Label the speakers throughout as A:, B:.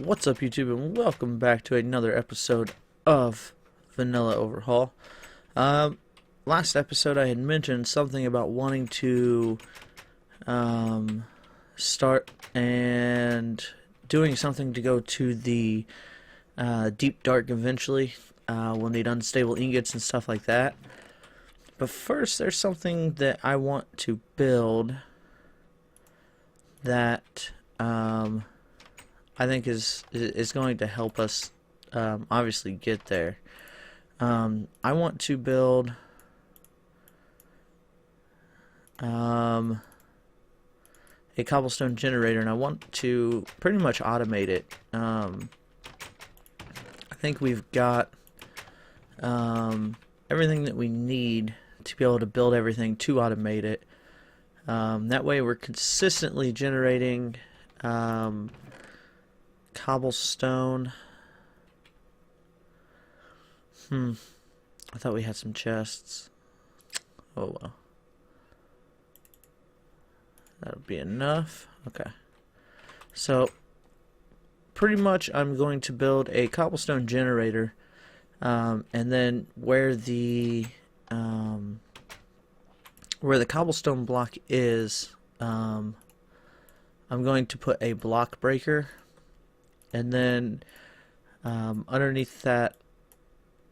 A: What's up, YouTube, and welcome back to another episode of Vanilla Overhaul. Last episode I had mentioned something about wanting to start and doing something to go to the deep dark eventually. We'll need unstable ingots and stuff like that. But first, there's something that I want to build that I think is going to help us obviously get there. I want to build a cobblestone generator, and I want to pretty much automate it. I think we've got everything that we need to be able to build everything to automate it. That way we're consistently generating cobblestone. I thought we had some chests. Oh well. That'll be enough. Okay. So, pretty much I'm going to build a cobblestone generator, and then where the cobblestone block is, I'm going to put a block breaker, and then underneath that,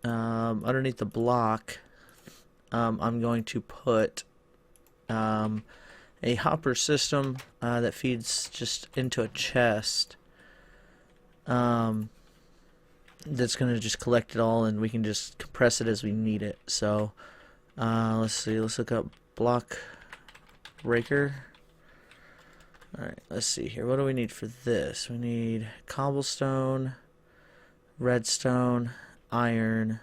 A: underneath the block, I'm going to put a hopper system that feeds just into a chest. That's going to just collect it all, and we can just compress it as we need it. So let's see, let's look up block breaker. Alright, let's see here. What do we need for this? We need cobblestone, redstone, iron,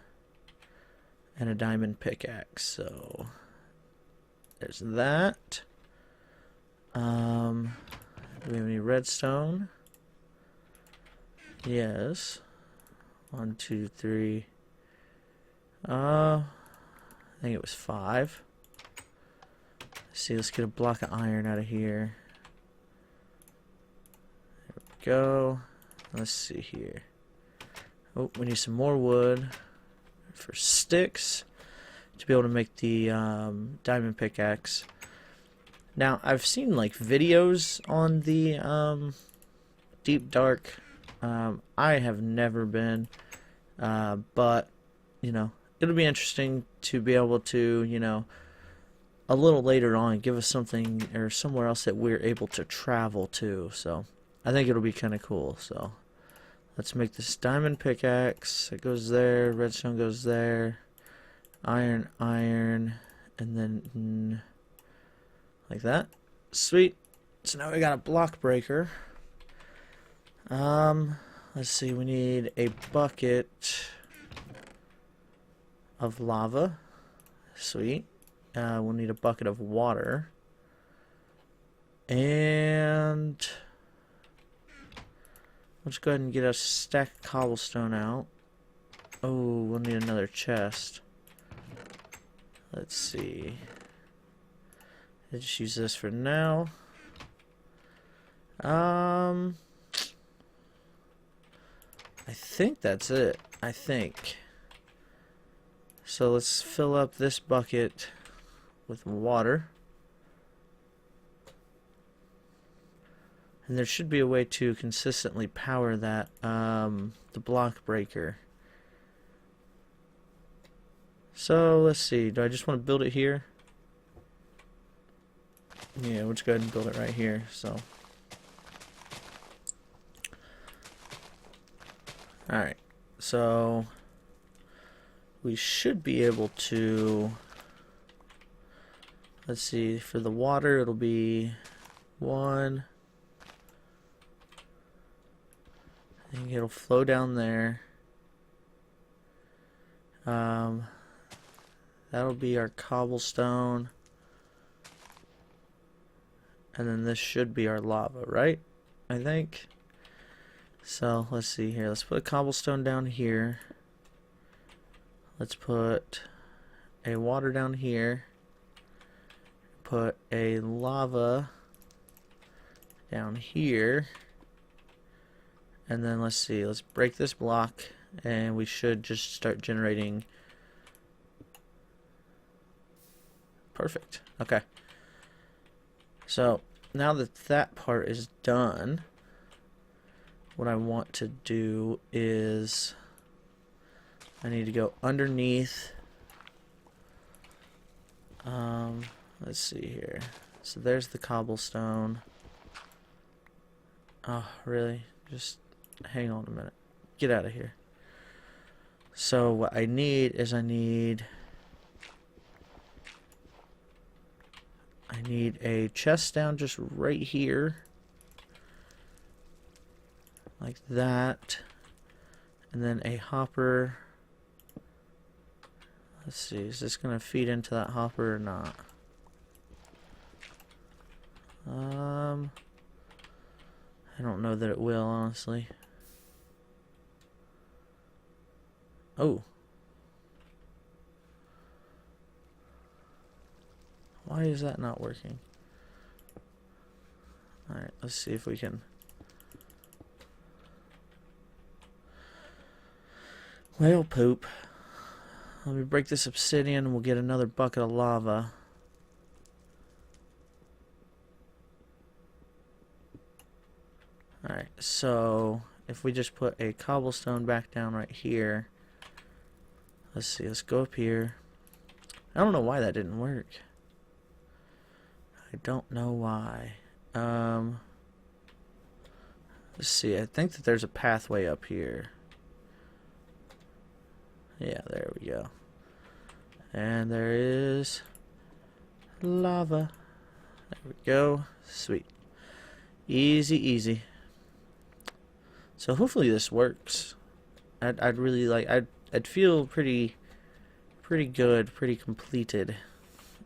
A: and a diamond pickaxe. So there's that. Do we have any redstone? Yes. 1, 2, 3. I think it was 5. Let's see, let's get a block of iron out of here. There we go. Let's see here. Oh, we need some more wood for sticks to be able to make the diamond pickaxe. Now, I've seen like videos on the deep dark. I have never been, but you know, it'll be interesting to be able to, you know, a little later on give us something or somewhere else that we're able to travel to. So I think it'll be kind of cool. So let's make this diamond pickaxe. It goes there, redstone goes there, iron, iron, and then like that. Sweet. So now we got a block breaker. Let's see, we need a bucket of lava. Sweet. We'll need a bucket of water. And let's go ahead and get a stack of cobblestone out. Oh, we'll need another chest. Let's see. Let's just use this for now. I think that's it. I think. So let's fill up this bucket with water. And there should be a way to consistently power that, the block breaker. So let's see. Do I just want to build it here? Yeah, we'll just go ahead and build it right here. So, alright, so we should be able to, let's see, for the water it'll be 1, I think it'll flow down there. That'll be our cobblestone. And then this should be our lava, right? I think. So let's see here. Let's put a cobblestone down here. Let's put a water down here. Put a lava down here. And then let's see, let's break this block and we should just start generating. Perfect. Okay. So now that that part is done, what I want to do is I need to go underneath. Let's see here. So there's the cobblestone. Oh, really? Just hang on a minute. Get out of here. So what I need is I need a chest down just right here. Like that. And then a hopper. Let's see, is this going to feed into that hopper or not? I don't know that it will, honestly. Oh. Why is that not working? Alright, let's see if we can. Well, poop. Let me break this obsidian and we'll get another bucket of lava. Alright, so if we just put a cobblestone back down right here. Let's see, let's go up here. I don't know why that didn't work. I don't know why. Let's see, I think that there's a pathway up here. Yeah, there we go. And there is lava. There we go. Sweet. Easy, easy. So hopefully this works. I'd really like. I'd feel pretty good, pretty completed,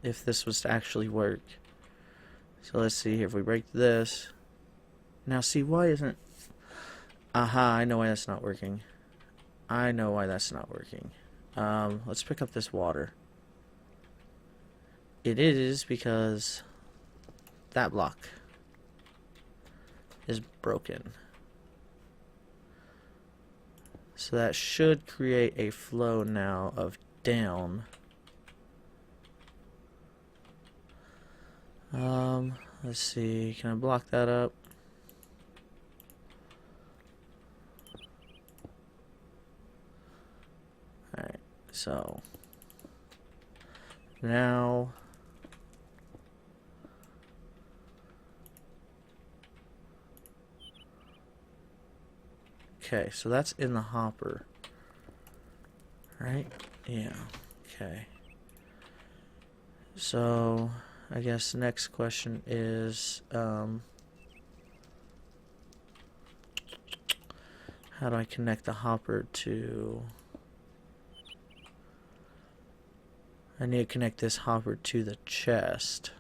A: if this was to actually work. So let's see here. If we break this, now see why isn't? Aha! I know why that's not working. I know why that's not working. Let's pick up this water. It is because that block is broken. So that should create a flow now of down. Let's see, can I block that up? Alright, so now okay, so that's in the hopper. Right? Yeah. Okay. So I guess the next question is how do I connect the hopper to... I need to connect this hopper to the chest.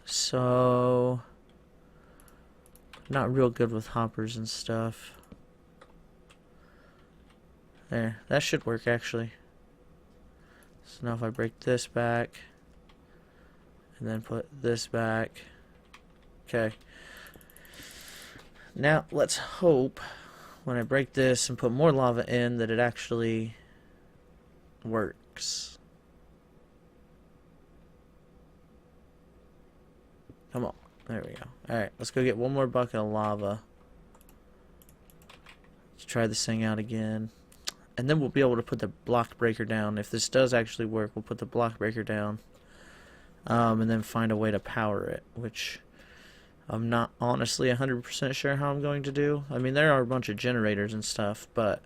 A: So not real good with hoppers and stuff. There, that should work actually. So now if I break this back and then put this back. Okay. Now let's hope when I break this and put more lava in that it actually works. Come on. There we go. Alright, let's go get one more bucket of lava. Let's try this thing out again. And then we'll be able to put the block breaker down. If this does actually work, we'll put the block breaker down. And then find a way to power it, which I'm not honestly 100% sure how I'm going to do. I mean, there are a bunch of generators and stuff, but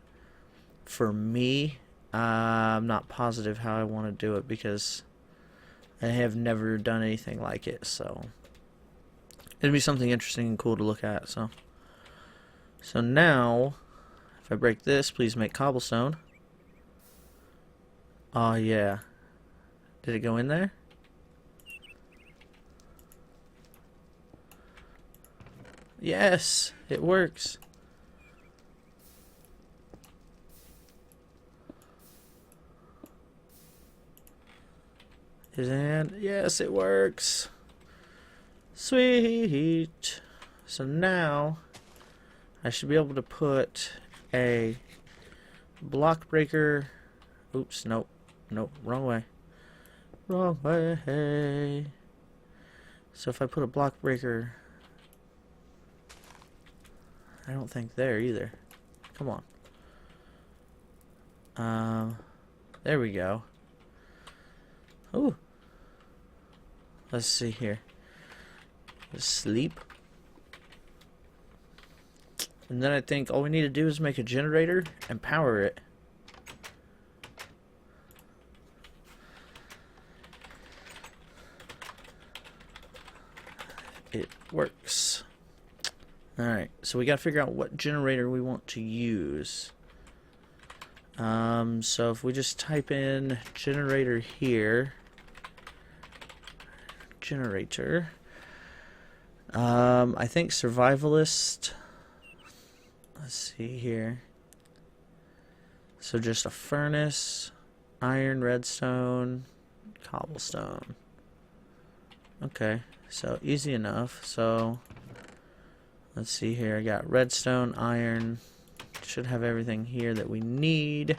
A: for me, I'm not positive how I want to do it because I have never done anything like it, so it'd be something interesting and cool to look at. So now if I break this, please make cobblestone. Oh yeah, did it go in there? Yes, it works. And yes, it works. Sweet. So now I should be able to put a block breaker. Oops, nope. Nope, wrong way. Wrong way. So if I put a block breaker, I don't think there either. Come on. There we go. Ooh. Let's see here. Sleep. And then I think all we need to do is make a generator and power it. It works. Alright, so we gotta figure out what generator we want to use. So if we just type in generator here, generator, I think survivalist, let's see here, so just a furnace, iron, redstone, cobblestone. Okay, so easy enough. So let's see here, I got redstone, iron, should have everything here that we need.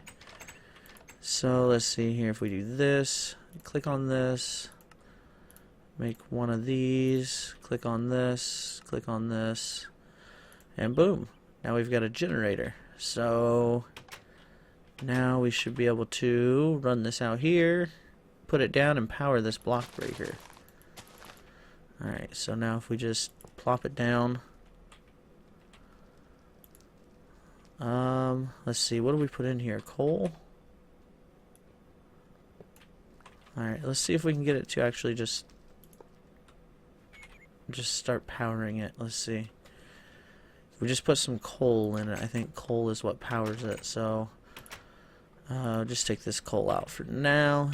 A: So let's see here, if we do this, click on this, make one of these, click on this, and boom, now we've got a generator. So now we should be able to run this out here, put it down, and power this block breaker. Alright, so now if we just plop it down, let's see, what do we put in here? Coal? Alright, let's see if we can get it to actually just start powering it. Let's see. If we just put some coal in it, I think coal is what powers it, so just take this coal out for now.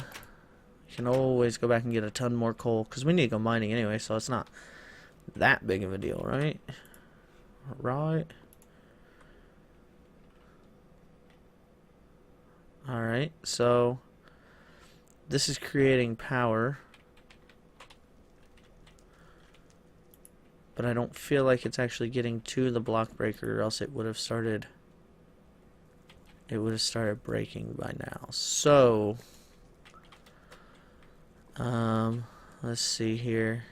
A: You can always go back and get a ton more coal, because we need to go mining anyway, so it's not that big of a deal, right? Right. Alright, so this is creating power, but I don't feel like it's actually getting to the block breaker, or else it would have started breaking by now. So let's see here,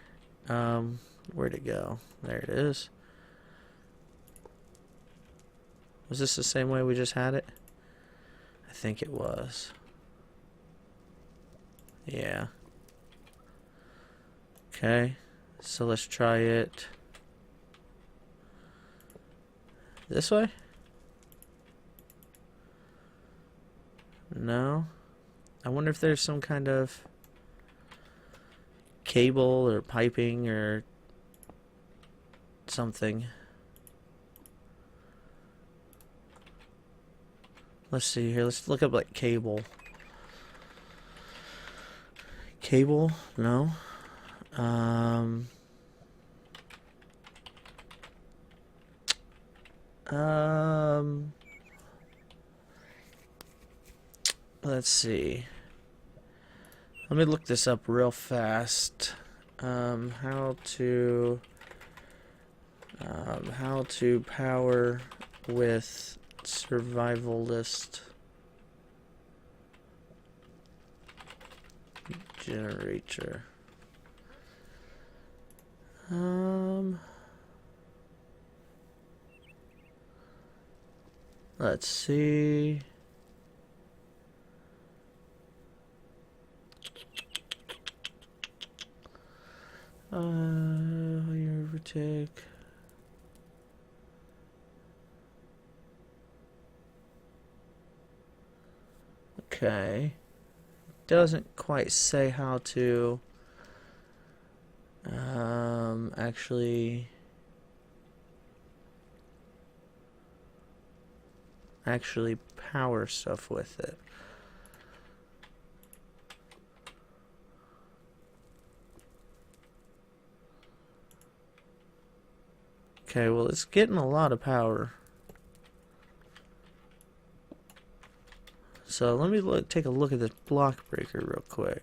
A: where'd it go? There it is. Was this the same way we just had it? I think it was. Yeah. Okay, so let's try it this way. No. I wonder if there's some kind of cable or piping or something. Let's see here. Let's look up like cable. Cable? No. Let's see. Let me look this up real fast. How to power with survivalist generator. Let's see. Your overtake. Okay. Doesn't quite say how to actually power stuff with it. Okay, well, it's getting a lot of power. So let me take a look at this block breaker real quick.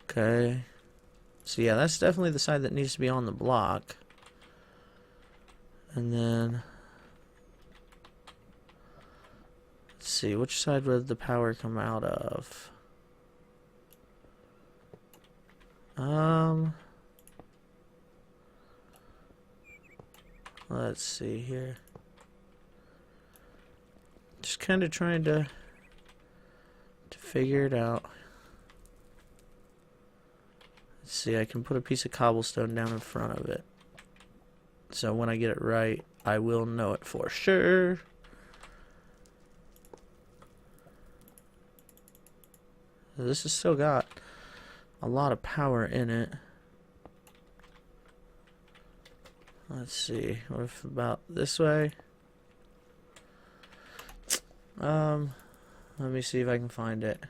A: Okay. So yeah, that's definitely the side that needs to be on the block. And then let's see, which side would the power come out of? Let's see here. Just kind of trying to figure it out. Let's see, I can put a piece of cobblestone down in front of it. So when I get it right, I will know it for sure. This has still got a lot of power in it. Let's see, what if about this way? Let me see if I can find it.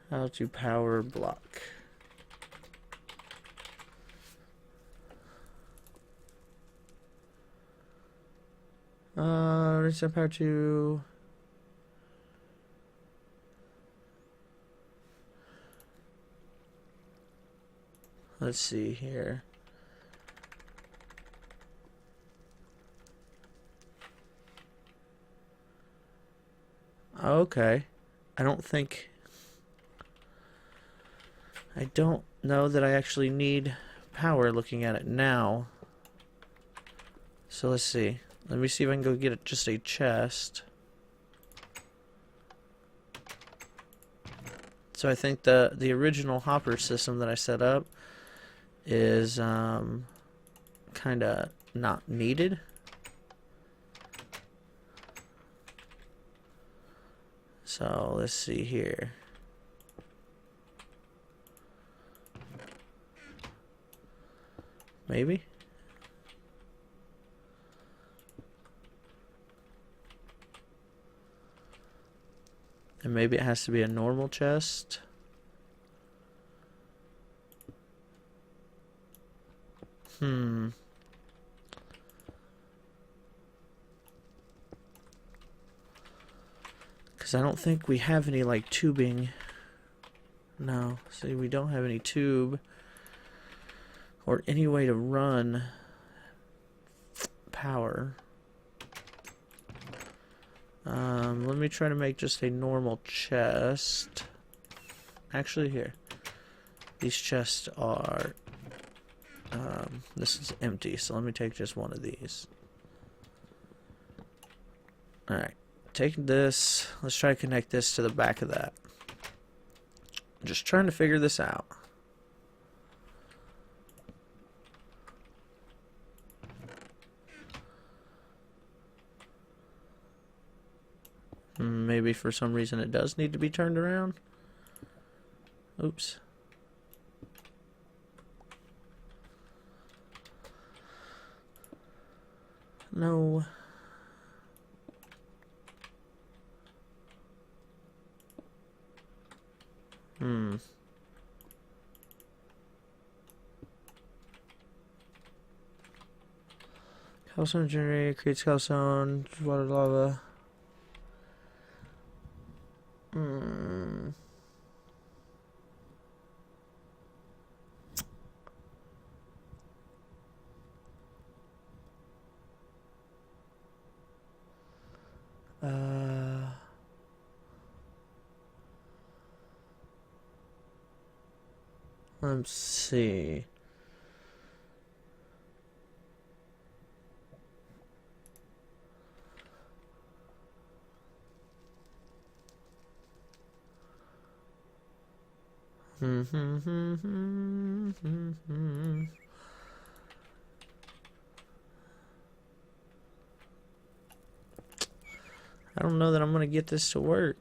A: How to power block. Reset power to... Let's see here. Okay. I don't know that I actually need power looking at it now. So let's see. Let me see if I can go get just a chest. So I think the original hopper system that I set up is kind of not needed. So let's see here. Maybe. And maybe it has to be a normal chest. Because I don't think we have any, like, tubing. No. See, we don't have any tube. Or any way to run power. Let me try to make just a normal chest. Actually, here. These chests are... this is empty, so let me take just one of these. Alright. Taking this. Let's try to connect this to the back of that. Just trying to figure this out. Maybe for some reason it does need to be turned around. Oops. No. Cobblestone generator creates cobblestone, water, lava. Let's see. I don't know that I'm gonna get this to work.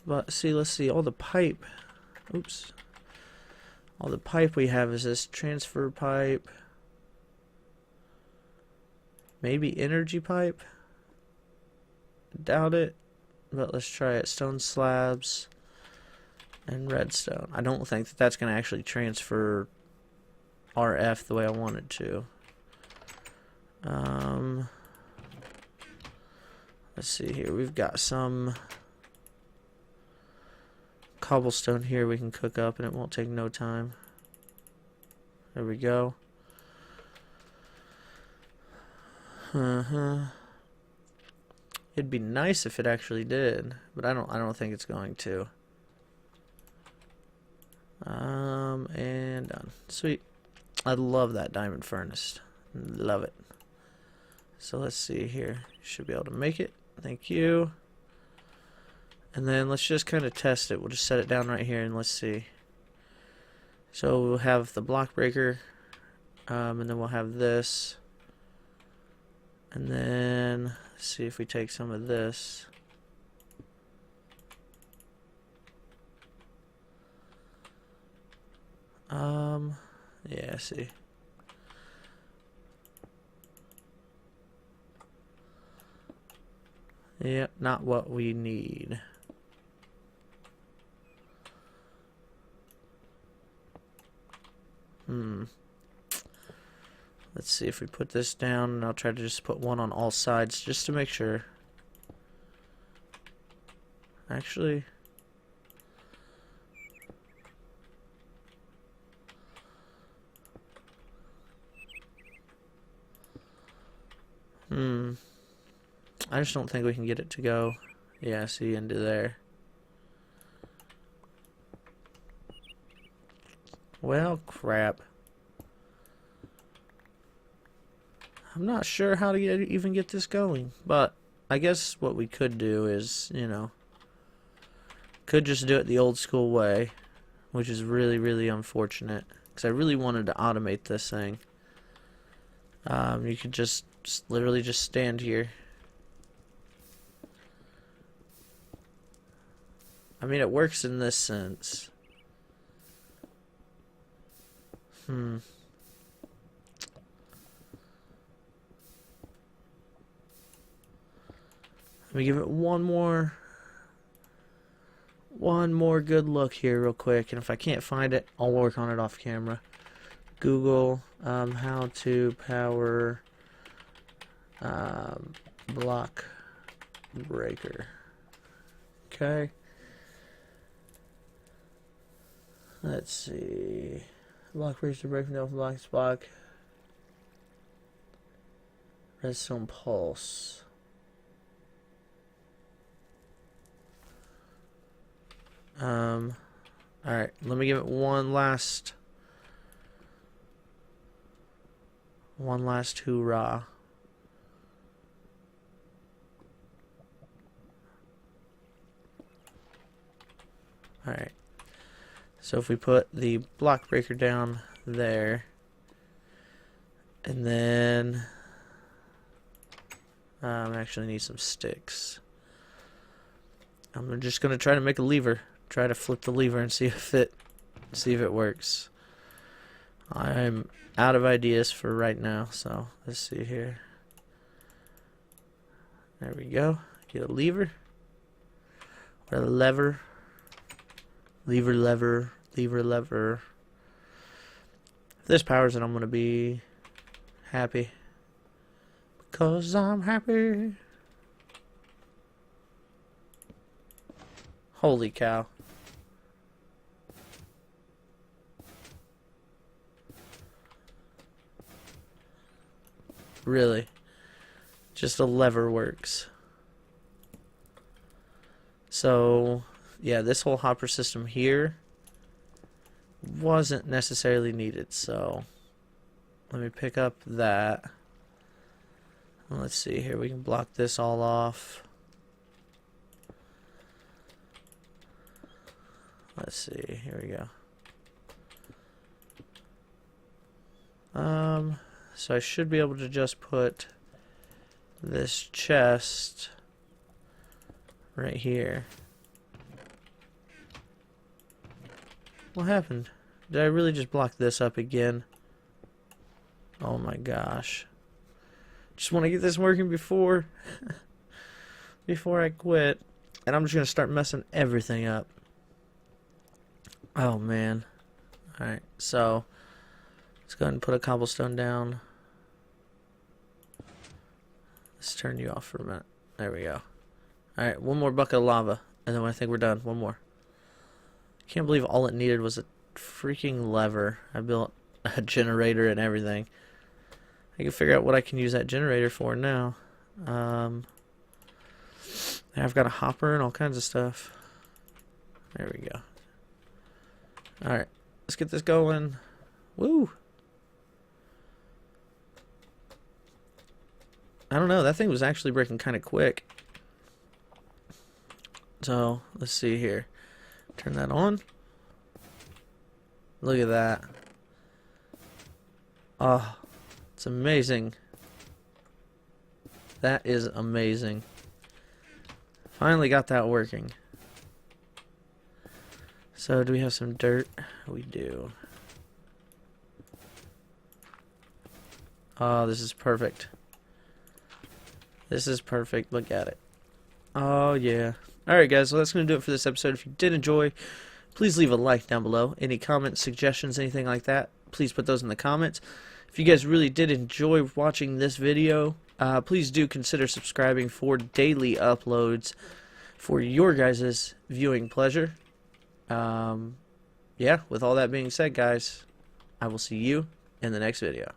A: But see, let's see, all the pipe. Oops. All the pipe we have is this transfer pipe. Maybe energy pipe? Doubt it. But let's try it. Stone slabs and redstone. I don't think that that's going to actually transfer RF the way I want it to. Let's see here. We've got some cobblestone here we can cook up and it won't take no time. There we go. It'd be nice if it actually did, but I don't think it's going to. And done. Sweet. I love that diamond furnace. Love it. So let's see here. Should be able to make it. Thank you. And then let's just kind of test it. We'll just set it down right here and let's see. So we'll have the block breaker, and then we'll have this. And then let's see if we take some of this. Yeah, see. Yep, not what we need. Let's see if we put this down, and I'll try to just put one on all sides just to make sure. Actually, I just don't think we can get it to go. Yeah, see, into there. Well, crap. I'm not sure how to even get this going, but I guess what we could do is, you know, could just do it the old school way, which is really, really unfortunate, because I really wanted to automate this thing. You could just literally just stand here. I mean, it works in this sense. Let me give it one more good look here real quick, and if I can't find it, I'll work on it off camera. Google how to power block breaker. Okay. Let's see. Block breaker breaking down block. Redstone pulse. Alright, let me give it one last hoorah. Alright. So if we put the block breaker down there, and then I actually need some sticks. I'm just gonna try to make a lever. Try to flip the lever and see if it works. I'm out of ideas for right now, so let's see here. There we go. Get a lever. Or a lever. Lever. If this powers it, I'm gonna be happy. Because I'm happy. Holy cow. Really? Just a lever works. So, yeah, this whole hopper system here wasn't necessarily needed, so let me pick up that. Let's see here, we can block this all off. Let's see, here we go. So I should be able to just put this chest right here. What happened? Did I really just block this up again? Oh my gosh. Just want to get this working before I quit. And I'm just going to start messing everything up. Oh man. Alright, so let's go ahead and put a cobblestone down. Let's turn you off for a minute. There we go. Alright, one more bucket of lava, and then I think we're done. One more. Can't believe all it needed was a freaking lever. I built a generator and everything. I can figure out what I can use that generator for now. I've got a hopper and all kinds of stuff. There we go. Alright, let's get this going. Woo! I don't know, that thing was actually breaking kind of quick. So, let's see here. Turn that on. Look at that. Oh, it's amazing. That is amazing. Finally got that working. So, do we have some dirt? We do. Oh, this is perfect. This is perfect. Look at it. Oh, yeah. Alright, guys. Well, that's going to do it for this episode. If you did enjoy, please leave a like down below. Any comments, suggestions, anything like that, please put those in the comments. If you guys really did enjoy watching this video, please do consider subscribing for daily uploads for your guys' viewing pleasure. Yeah, with all that being said, guys, I will see you in the next video.